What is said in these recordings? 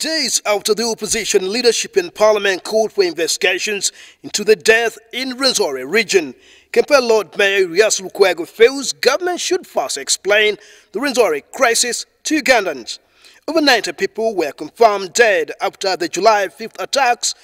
Days after the opposition leadership in parliament called for investigations into the death in Rwenzori region, Kampala Lord Mayor Erias Lukwago feels government should first explain the Rwenzori crisis to Ugandans. Over 90 people were confirmed dead after the July 5th attacks,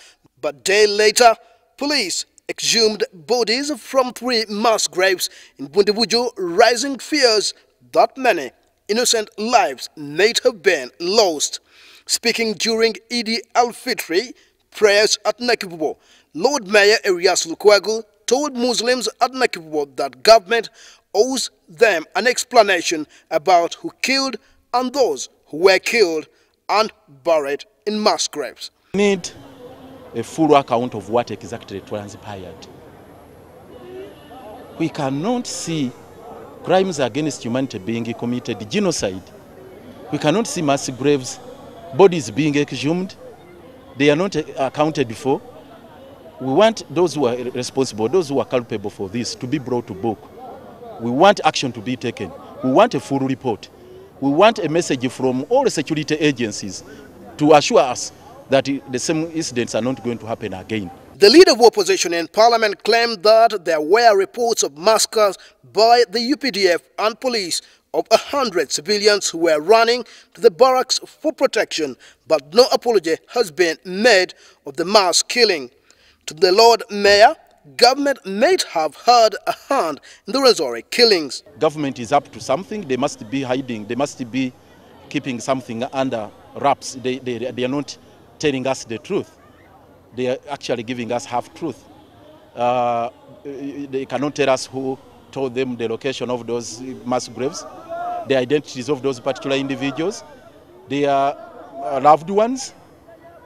but a day later, police exhumed bodies from 3 mass graves in Bundibujo, raising fears that many innocent lives may have been lost. Speaking during Eid-ul-Fitr prayers at Nakivubo, Lord Mayor Erias Lukwago told Muslims at Nakivubo that government owes them an explanation about who killed and those who were killed and buried in mass graves. We need a full account of what exactly transpired. We cannot see crimes against humanity being committed, genocide. We cannot see mass graves, bodies being exhumed. They are not accounted for. We want those who are responsible, those who are culpable for this, to be brought to book. We want action to be taken. We want a full report. We want a message from all the security agencies to assure us that the same incidents are not going to happen again. The leader of opposition in parliament claimed that there were reports of massacres by the UPDF and police of 100 civilians who were running to the barracks for protection, but no apology has been made of the mass killing. To the Lord Mayor, government may have had a hand in the Rwenzori killings. Government is up to something. They must be hiding. They must be keeping something under wraps. They are not telling us the truth. They are actually giving us half-truth. They cannot tell us who told them the location of those mass graves, the identities of those particular individuals, their loved ones,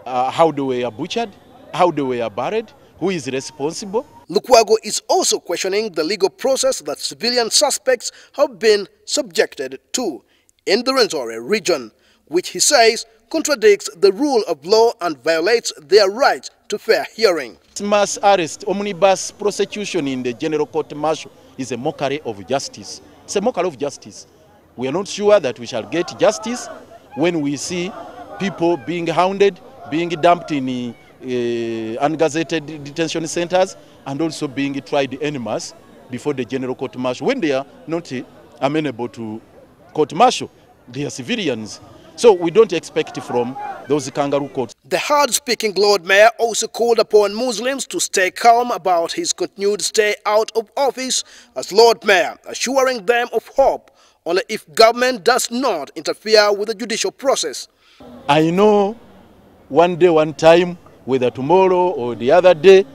how they were butchered, how they were buried, who is responsible. Lukwago is also questioning the legal process that civilian suspects have been subjected to in the Rwenzori region, which he says contradicts the rule of law and violates their right to fair hearing. Mass arrest, omnibus prosecution in the General Court Martial is a mockery of justice. It's a mockery of justice. We are not sure that we shall get justice when we see people being hounded, being dumped in ungazetted detention centers, and also being tried en masse before the General Court Martial. When they are not amenable to court martial, they are civilians. So we don't expect from those kangaroo courts. The hard-speaking Lord Mayor also called upon Muslims to stay calm about his continued stay out of office as Lord Mayor, assuring them of hope only if government does not interfere with the judicial process. I know one day, one time, whether tomorrow or the other day,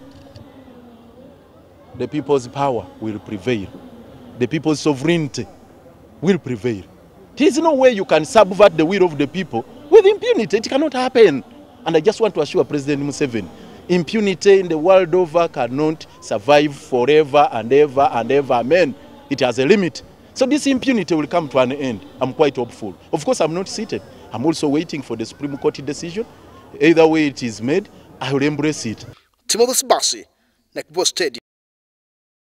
the people's power will prevail. The people's sovereignty will prevail. There is no way you can subvert the will of the people with impunity. It cannot happen. And I just want to assure President Museveni, impunity in the world over cannot survive forever and ever and ever. Amen. It has a limit. So this impunity will come to an end. I'm quite hopeful. Of course, I'm not seated. I'm also waiting for the Supreme Court decision. Either way it is made, I will embrace it. Timothy Bassi, Nakivubo Stadium.